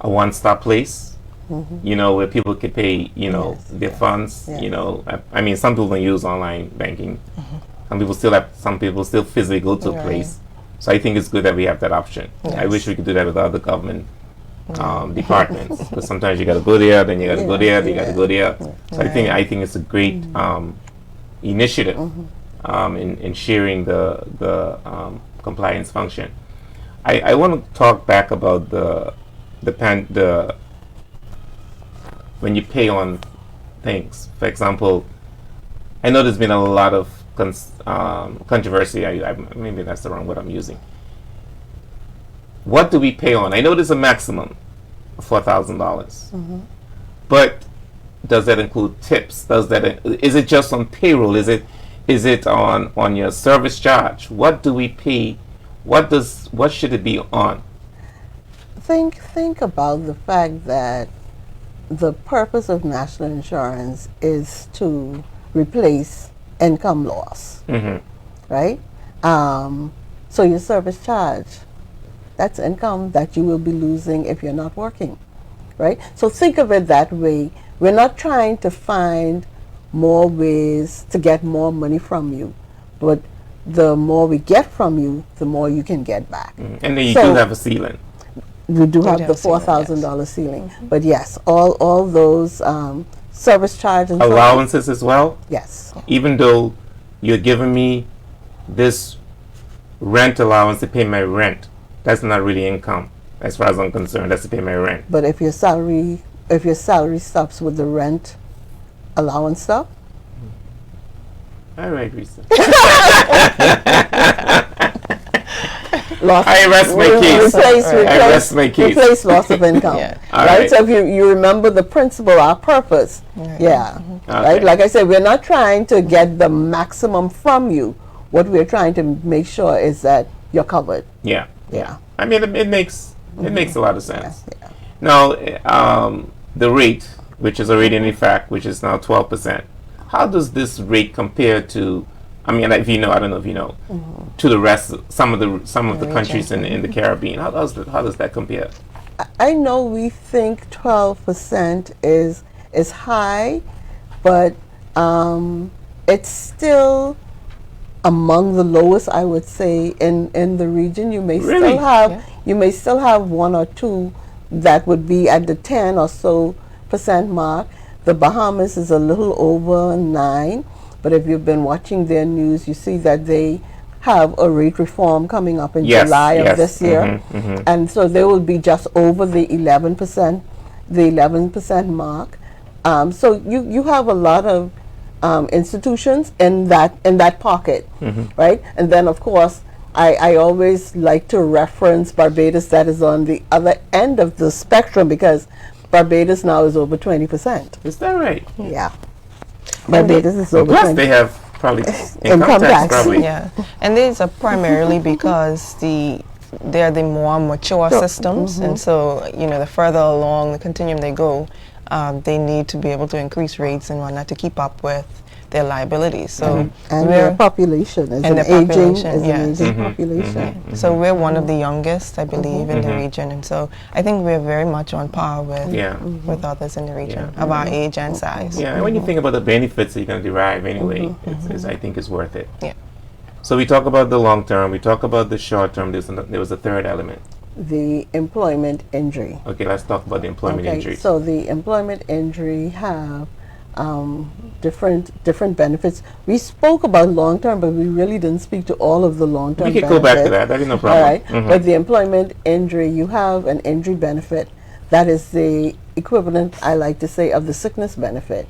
a one-stop place. Where people could pay, their funds. I mean, some people don't use online banking. Some people still physically go to a place. So I think it's good that we have that option. I wish we could do that with other government departments, because sometimes you got to go there, then you got to go there, then you got to go there. So I think it's a great initiative in sharing the compliance function. I want to talk back about the when you pay on things. For example, I know there's been a lot of controversy. Maybe that's the wrong word I'm using. What do we pay on? I know there's a maximum of $4,000, but does that include tips? Is it just on payroll? Is it on your service charge? What do we pay? What should it be on? Think about the fact that the purpose of national insurance is to replace income loss, right? So your service charge, that's income that you will be losing if you're not working, right? So think of it that way. We're not trying to find more ways to get more money from you, but the more we get from you, the more you can get back. And then you do have a ceiling. We do have the $4,000 ceiling, but yes, all those service charges, allowances as well. Yes, even though you're giving me this rent allowance to pay my rent, that's not really income as far as I'm concerned. That's to pay my rent. But if your salary stops with the rent allowance stuff. All right, Risa. I rest my case. Replace loss of income. Right? So if you remember the principle, our purpose. Right? Like I said, we're not trying to get the maximum from you. What we're trying to make sure is that you're covered. Yeah. I mean, it makes a lot of sense. Now, the rate, which is already in effect, which is now 12%. How does this rate compare to? I mean, if you know, I don't know if you know, to the rest, some of the countries in the Caribbean. How does that compare? I know we think 12% is high, but it's still among the lowest, I would say, in the region. You may still have one or two that would be at the 10 or so % mark. The Bahamas is a little over 9. But if you've been watching their news, you see that they have a rate reform coming up in July of this year. And so they will be just over the 11% mark. So you have a lot of institutions in that pocket, right? And then, of course, I always like to reference Barbados, that is on the other end of the spectrum, because Barbados now is over 20%. Is that right? Yeah. Barbados is over. Plus, they have probably income tax. Probably. Yeah, and these are primarily because they're the more mature systems, and so the further along the continuum they go, they need to be able to increase rates and whatnot to keep up with their liabilities. So and their population is an aging population. So we're one of the youngest, I believe, in the region, and so I think we're very much on par with with others in the region of our age and size. Yeah, and when you think about the benefits that you're going to derive anyway, I think it's worth it. Yeah. So we talk about the long term, we talk about the short term. There was a third element. The employment injury. Okay, let's talk about the employment injury. So the employment injury have different benefits. We spoke about long term, but we really didn't speak to all of the long term. We can go back to that. That is no problem. All right. But the employment injury, you have an injury benefit that is the equivalent, I like to say, of the sickness benefit,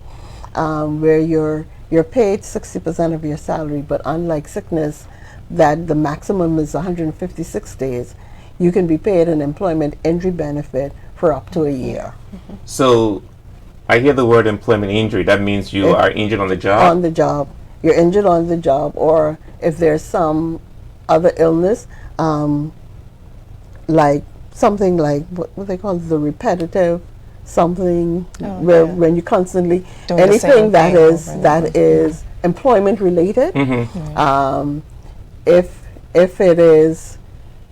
where you're paid 60% of your salary, but unlike sickness, that the maximum is 156 days, you can be paid an employment injury benefit for up to a year. So I hear the word employment injury. That means you are injured on the job? On the job. You're injured on the job, or if there's some other illness, like something like what they call the repetitive something, where when you constantly Doing the anything same that thing is over and that over. is employment related. If it is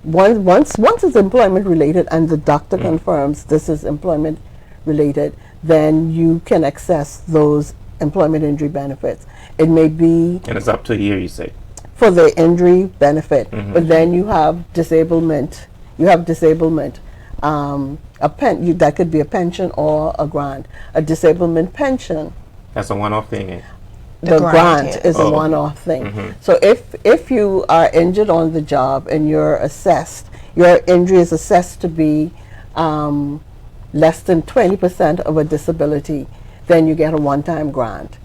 once it's employment related and the doctor confirms this is employment related, then you can access those employment injury benefits. It may be And it's up to a year, you say? for the injury benefit, but then you have disablement. You have disablement. That could be a pension or a grant. A disablement pension, That's a one-off thing, eh? the grant, grant yes. is a one-off thing. So if you are injured on the job and you're assessed, your injury is assessed to be less than 20% of a disability, then you get a one-time grant.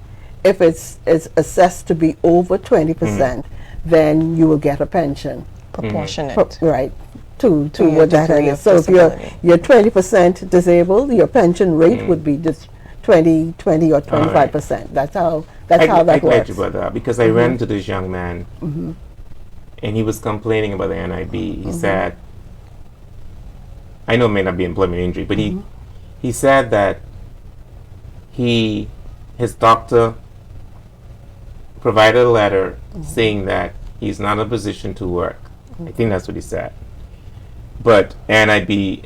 If it's assessed to be over 20%, then you will get a pension. Proportionate. Right. To your what that degree is. of So if disability. you're 20% disabled, your pension rate would be just 20 or 25%. That's how that I works. glad you brought that up because I ran into this young man and he was complaining about the NIB. He said, I know it may not be employment injury, but he said that his doctor provided a letter saying that he's not in a position to work. I think that's what he said. But NIB,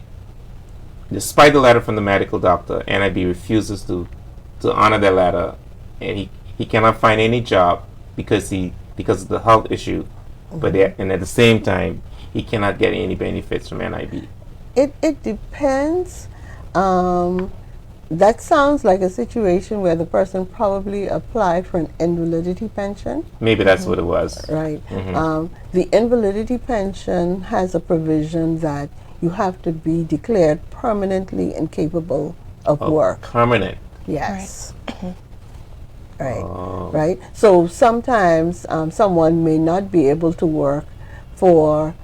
despite the letter from the medical doctor, NIB refuses to honor that letter, and he cannot find any job because of the health issue. But and at the same time, he cannot get any benefits from NIB. It depends. That sounds like a situation where the person probably applied for an invalidity pension. Maybe that's what it was. Right. The invalidity pension has a provision that you have to be declared permanently incapable of work. Permanent. Yes. Right. Oh. Right. So sometimes someone may not be able to work for,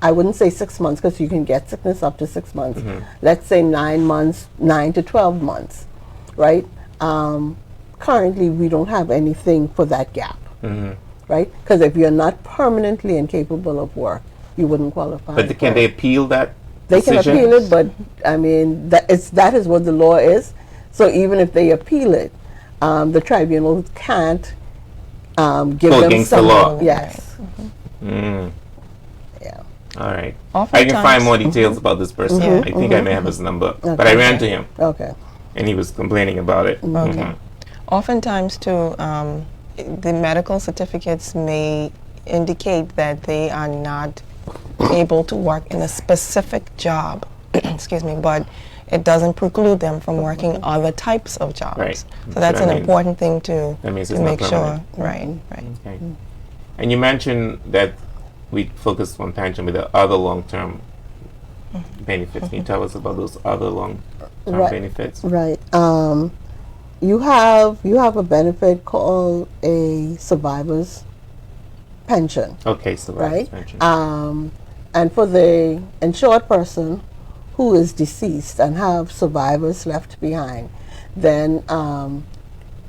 I wouldn't say 6 months because you can get sickness up to 6 months. Let's say 9 months, 9 to 12 months, right? Currently, we don't have anything for that gap, right? Because if you're not permanently incapable of work, you wouldn't qualify. But can they appeal that? They can decision? appeal it, but I mean that is what the law is. So even if they appeal it, the tribunal can't give Go them against the some law. Yes. Mm. Yeah. All right. I can find more details about this person. I think I may have his number. But I ran to him, Okay. and he was complaining about it. Okay. Oftentimes, too, the medical certificates may indicate that they are not able to work in a specific job, excuse me, but it doesn't preclude them from working other types of jobs. Right. So that's that an means- important thing to that means to it's not make sure. permanent. Right, right. Okay. And you mentioned that we focused on pension with the other long-term benefits. Can you tell us about those other long-term Right. benefits? Right. You have a benefit called a survivor's pension, Okay, so right? pension. And for the insured person who is deceased and have survivors left behind, then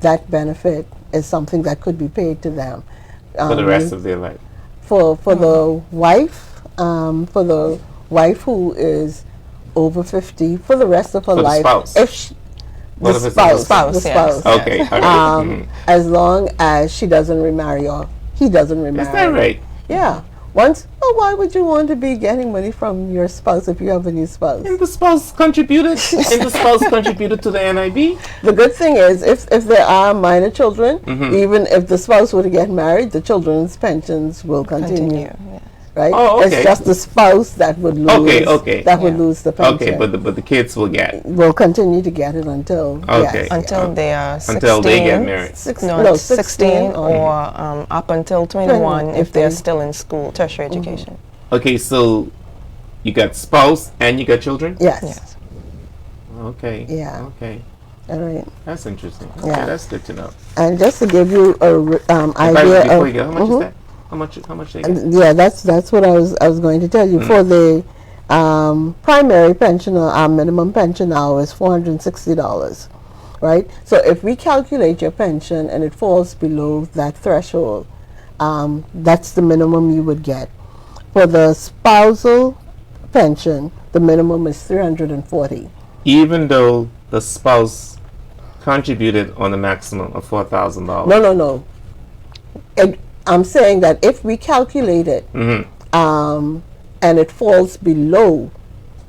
that benefit is something that could be paid to them for the rest of their life. for the wife who is over 50 for the rest of her For the life. spouse. If she, What the if it's the spouse, spouse, the yes. spouse. Okay, all right. As long as she doesn't remarry or he doesn't remarry. Is that right? Yeah. Why would you want to be getting money from your spouse if you have a new spouse? And the spouse contributed. And the spouse contributed to the NIB. The good thing is, if there are minor children, even if the spouse were to get married, the children's pensions will continue. Yeah. Right? Oh, okay. It's just the spouse that would lose. Okay. That would Yeah. lose the pension. Okay, but the kids will get will continue to get it until Okay. yes, Until they are 16. until they get married. No, 16 16 or or up until 21 21 if they're they- still in school, tertiary education. Okay, so you got spouse and you got children? yes. Yes. Okay. Yeah. Okay. All right. That's interesting. Yeah. Okay, that's good to know. And just to give you a Before idea of you go, how much is that? How much they get? yeah, that's what I was going to tell you. For the primary pension, our minimum pension now is $460. right? So if we calculate your pension and it falls below that threshold, that's the minimum you would get. For the spousal pension, the minimum is $340. Even though the spouse contributed on a maximum of $4,000. No. I'm saying that if we calculate it, and it falls below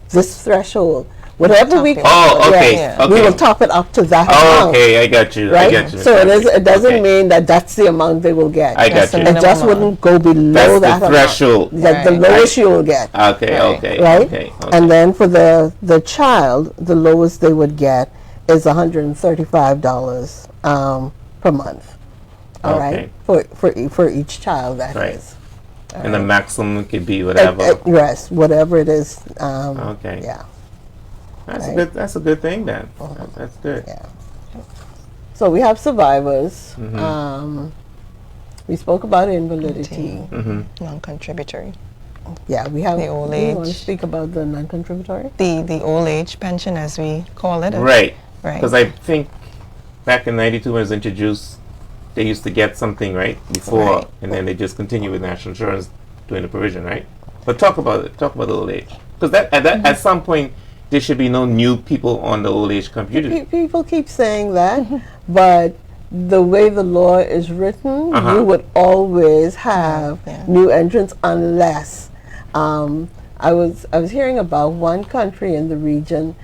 this threshold, whatever we we will top it up to that amount. Okay, I got you. Right? I got you. So it doesn't mean that that's the amount they will get. I got you. It just wouldn't go below that's that the threshold. That the lowest you will get. Okay, okay, Right? okay. And then for the child, the lowest they would get is $135 per month. All right, for each child, that is. And the maximum could be whatever. Yes, whatever it is. Okay. Yeah. That's a good. That's a good thing then. That's good. Yeah. So we have survivors. We spoke about invalidity. Non-contributory. Yeah, we have the old do age. you want to speak about the non-contributory? The old age pension, as we call it. Right. Right. Because I think back in '92 when it was introduced, they used to get something before, and then they just continue with national insurance doing the provision, right? But talk about it. Talk about the old age, because at some point there should be no new people on the old age computer. People keep saying that, but the way the law is written, you would always have new entrants unless. I was hearing about one country in the region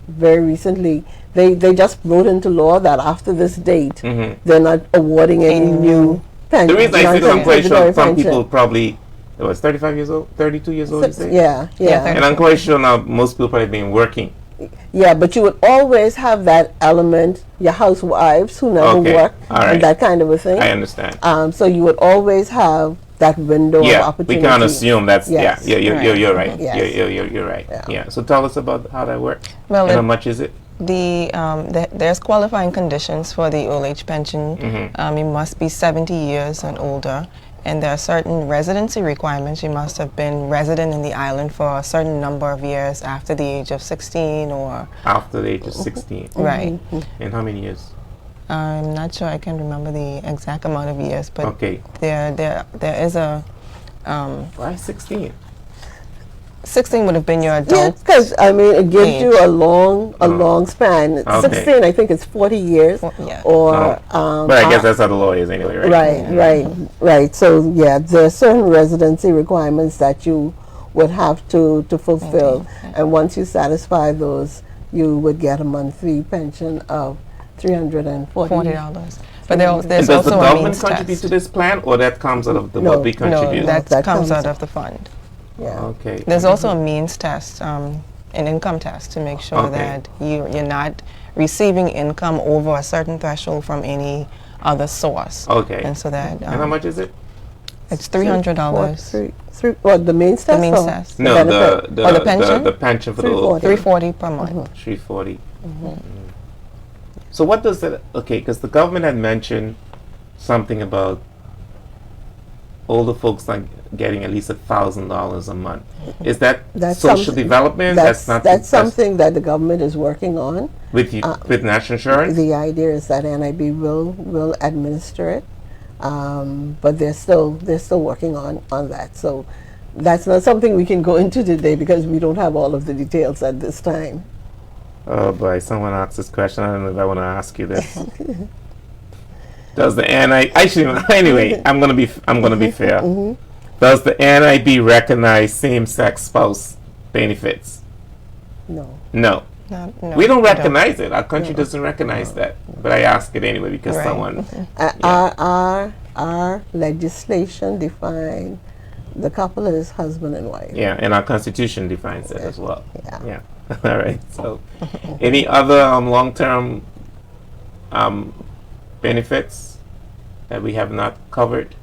very recently. They just wrote into law that after this date, they're not awarding any new pensions. The reason I say this, I'm quite sure some people probably, it was 35 years old, 32 years old, you say? Yeah. And I'm quite sure now most people probably been working. Yeah, but you would always have that element, your housewives who never work, and that kind of a thing. I understand. So you would always have that window of opportunity. We can't assume that's, you're right. You're right. Yes. Yeah. So tell us about how that works. Well, and how much is it? There's qualifying conditions for the old age pension. You must be 70 years and older, and there are certain residency requirements. You must have been resident in the island for a certain number of years after the age of 16 or... After the age of 16. Right. And how many years? I'm not sure I can remember the exact amount of years, but there is a... Why 16? 16 would have been your adult. Because it gives you a long span. 16, I think it's 40 years. But I guess that's how the law is anyway, right? Right. So there are certain residency requirements that you would have to fulfill, and once you satisfy those, you would get a monthly pension of $340. But there's also a means test. Does the government contribute to this plan, or that comes out of what we contribute? No, that comes out of the fund. Yeah. Okay. There's also a means test, an income test, to make sure that you're not receiving income over a certain threshold from any other source. Okay. And so that. And how much is it? It's $300. What, the means test? The means test. No, the pension. The pension for the old. $340 per month. $340. So what does that? Okay, because the government had mentioned something about older folks like getting at least $1,000 a month. Is that social development? That's something that the government is working on with national insurance. The idea is that NIB will administer it, but they're still working on that. So that's not something we can go into today because we don't have all of the details at this time. Oh boy! Someone asked this question. I don't know if I want to ask you this. Does the NIB anyway? I'm gonna be fair. Does the NIB recognize same-sex spouse benefits? No. No, We don't recognize it. Our country doesn't recognize that. But I ask it anyway because someone. Our legislation defines the couple as husband and wife. Yeah, and our Constitution defines it as well. Yeah. All right. So, any other long-term benefits that we have not covered?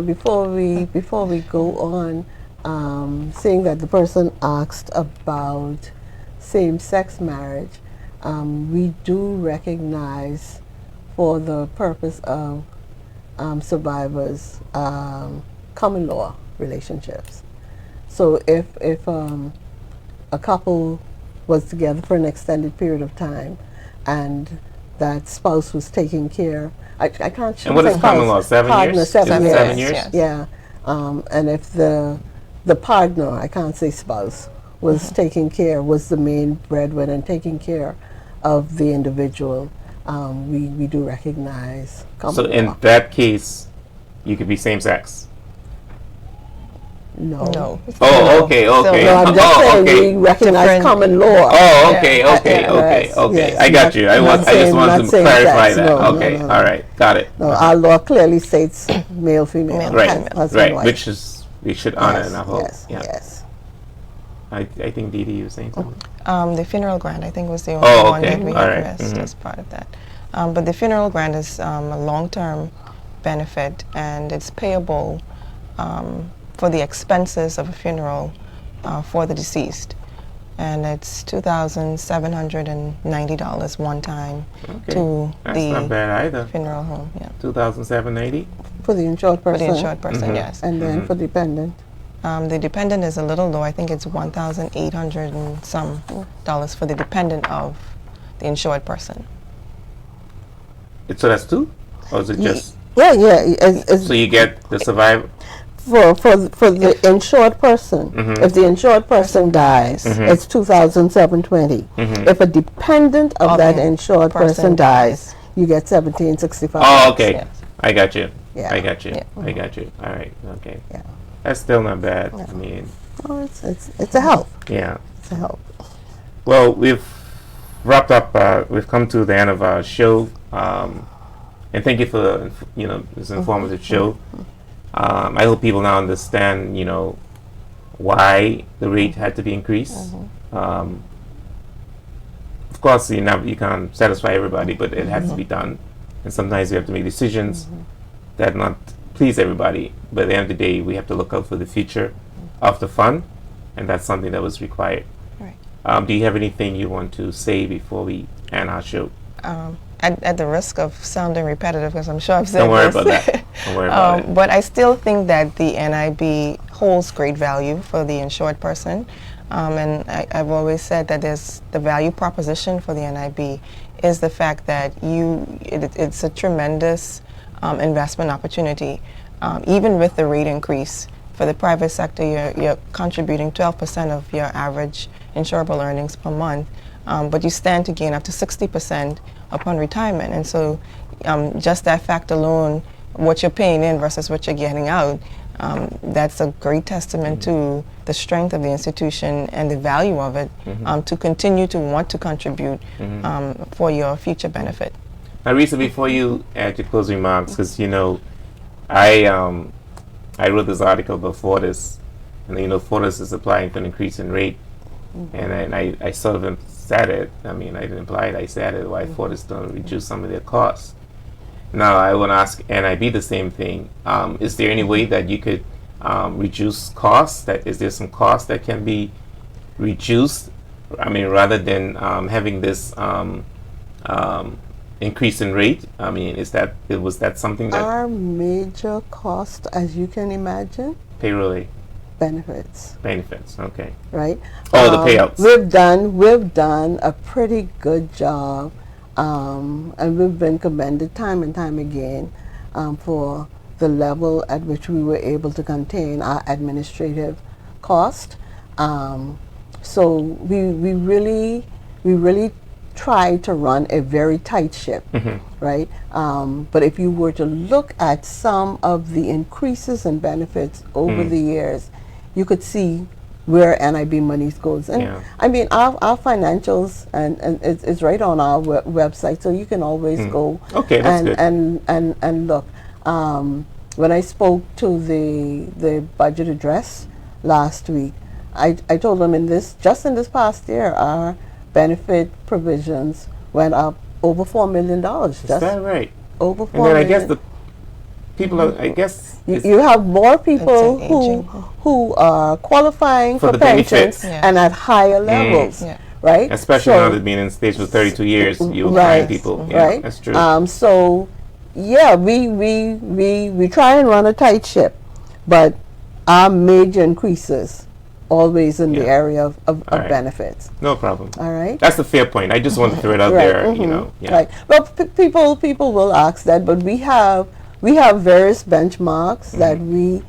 Before we go on, seeing that the person asked about same-sex marriage, we do recognize, for the purpose of survivors, common law relationships. So if a couple was together for an extended period of time, and that spouse was taking care. I can't. And what is common law? 7 partner, years? 7 Is it years. 7 years? Yes. Yeah, and if the partner, I can't say spouse, was taking care, was the main breadwinner and taking care of the individual, we do recognize common So law. in that case, you could be same sex. No. No. Oh, okay, okay. No, I'm just saying okay. we recognize Different- common law. Oh, okay, okay, Yeah. okay, Yes, okay. yes. I got you. I Not just saying- wanted not to saying clarify sex. that. No, no, Okay, no, no. all right, got it. No, our law clearly states male, female, Male, Right, female. husband, right. wife. Which is we should honor yes, and uphold. yes, Yeah. yes. I think Dee Dee, you were saying something. The funeral grant, I think, was the only Oh, one okay. that we All had right. missed as part of that. But the funeral grant is a long-term benefit, and it's payable for the expenses of a funeral for the deceased. And it's $2,790 one time Okay. to That's not the bad either. funeral home. Yeah, 2,780. For the insured for person. the insured person, Mhm. yes. And then for dependent. The dependent is a little low. I think it's $1,800 and some dollars for the dependent of the insured person. So that's two, or is it just Yeah, yeah. It's so you get the survivor? for the insured person. If the insured person dies, it's 2,720. If a dependent of Of that the insured person person dies, you get 1,765. Oh, okay. Yes. I got you. Yeah. I got you. Yeah. I got you. All right. Okay. Yeah. That's still not bad. I mean, Oh, it's a help. yeah. It's a help. Well, we've wrapped up. We've come to the end of our show, and thank you for this informative show. I hope people now understand why the rate had to be increased. Of course, you can't satisfy everybody, but it has to be done. And sometimes we have to make decisions that not please everybody. But at the end of the day, we have to look out for the future of the fund, and that's something that was required. Right. Do you have anything you want to say before we end our show? At the risk of sounding repetitive, because I'm sure I've said Don't worry this. about that. Don't worry about it. But I still think that the NIB holds great value for the insured person. And I've always said that the value proposition for the NIB is the fact that it's a tremendous investment opportunity. Even with the rate increase, for the private sector, you're contributing 12% of your average insurable earnings per month, but you stand to gain up to 60% upon retirement. And so just that fact alone, what you're paying in versus what you're getting out, that's a great testament to the strength of the institution and the value of it to continue to want to contribute for your future benefit. Now, Risa, before you add your closing remarks, because I wrote this article about Fortis, and Fortis is applying for an increase in rate, and I sort of said it. I mean, I didn't imply it. I said it. Why Fortis don't reduce some of their costs? Now, I want to ask NIB the same thing. Is there any way that you could reduce costs? Is there some costs that can be reduced? I mean, rather than having this increase in rate. I mean, was that something that Our major cost, as you can imagine, payroll benefits, okay. right? Oh, the payouts. We've done a pretty good job, and we've been commended time and time again for the level at which we were able to contain our administrative cost. So we really try to run a very tight ship, right? But if you were to look at some of the increases in benefits over the years, you could see where NIB money goes. And Yeah. I mean, our financials and it's right on our website, so you can always go Okay, that's good. and look. When I spoke to the budget address last week, I told them just in this past year, our benefit provisions went up over $4 million. Is that right? Over $4 And then I million. guess the people are, I guess You have more people That's aging. who are qualifying For for the pensions benefits. Yeah. and at higher levels, Yeah. right? especially So- now that being in stage for 32 years, you'll right, find people. Yeah, right? that's true. So, yeah, we try and run a tight ship, but our major increases always in the Yeah. area of All right. benefits. No problem. All right. That's a fair point. I just want to throw it out Right, there, you know. Yeah. Right. Well, people will ask that, but we have various benchmarks that we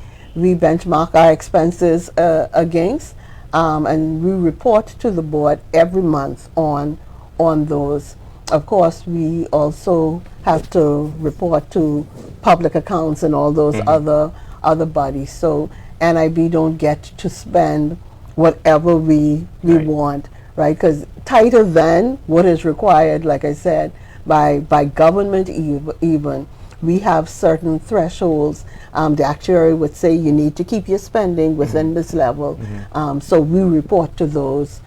benchmark our expenses against, and we report to the board every month on those. Of course, we also have to report to public accounts and all those other bodies. So NIB don't get to spend whatever we Right. want, right? Because tighter than what is required, like I said, by government even, we have certain thresholds. The actuary would say you need to keep your spending within this level. So we report to those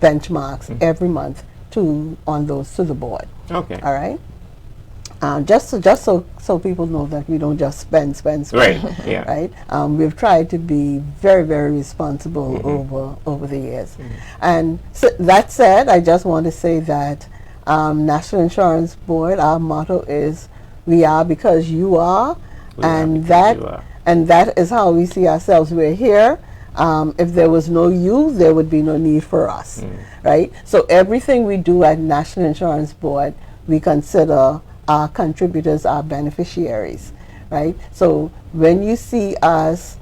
benchmarks every month on those to the board. Okay. All right. Just so people know that we don't just spend. Right. Yeah. Right. We've tried to be very, very responsible over the years. And so that said, I just want to say that National Insurance Board, our motto is "We are because you are," We are and because you are. that is how we see ourselves. We're here. If there was no you, there would be no need for us, right? So everything we do at National Insurance Board, we consider our contributors, our beneficiaries, right? So when you see us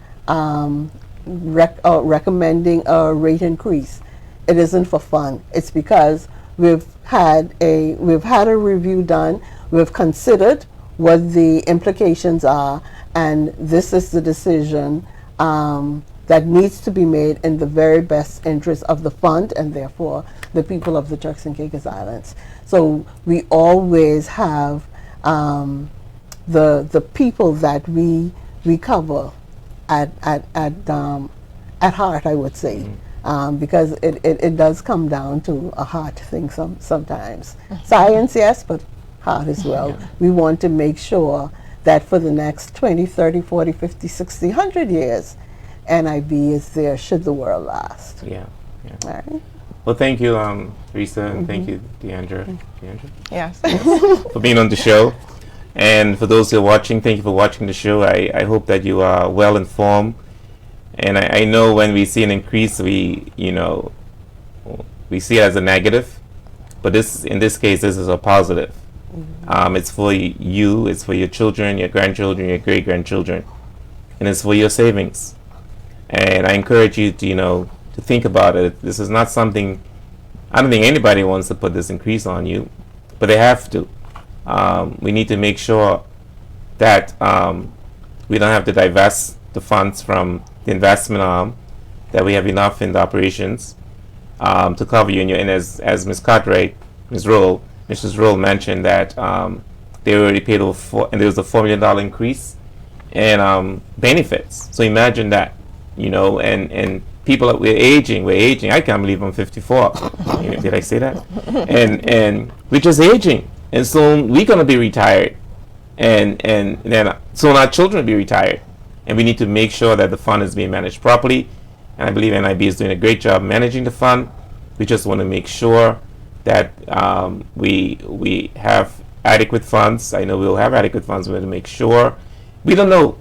recommending a rate increase, it isn't for fun. It's because we've had a review done. We've considered what the implications are, and this is the decision that needs to be made in the very best interest of the fund and therefore the people of the Turks and Caicos Islands. So we always have the people that we cover at heart, I would say, because it does come down to a heart thing sometimes. Science, yes, but heart as well. We want to make sure that for the next 20, 30, 40, 50, 60, 100 years, NIB is there should the world last. Yeah. Yeah. All right. Well, thank you, Risa, and thank you, Deandra. Yes. For being on the show. And for those who are watching, thank you for watching the show. I hope that you are well informed. And I know when we see an increase, we see it as a negative. But in this case, this is a positive. It's for you, it's for your children, your grandchildren, your great-grandchildren. And it's for your savings. And I encourage you to think about it. This is not something, I don't think anybody wants to put this increase on you, but they have to. We need to make sure that we don't have to divest the funds from the investment arm, that we have enough in the operations to cover you. And as Ms. Cartwright, Mrs. Roll mentioned that they already paid over and there was a $4 million increase in benefits. So imagine that. And people, we're aging. I can't believe I'm 54. Did I say that? And we're just aging. And soon we're going to be retired. And then soon our children will be retired. And we need to make sure that the fund is being managed properly. And I believe NIB is doing a great job managing the fund. We just want to make sure that we have adequate funds. I know we'll have adequate funds. We want to make sure. We don't know.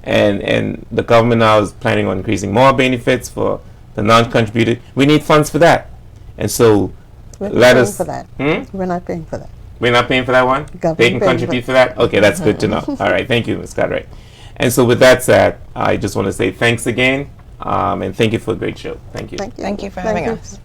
And the government now is planning on increasing more benefits for the non-contributed. We need funds for that. And so We're let not us... paying for that. We're not paying for that. We're not paying for that one? Government They can paying contribute for that? Okay, that's good to know. All right, thank you, Ms. Cartwright. And so with that said, I just want to say thanks again, and thank you for a great show. Thank you. Thank you. Thank you for having us.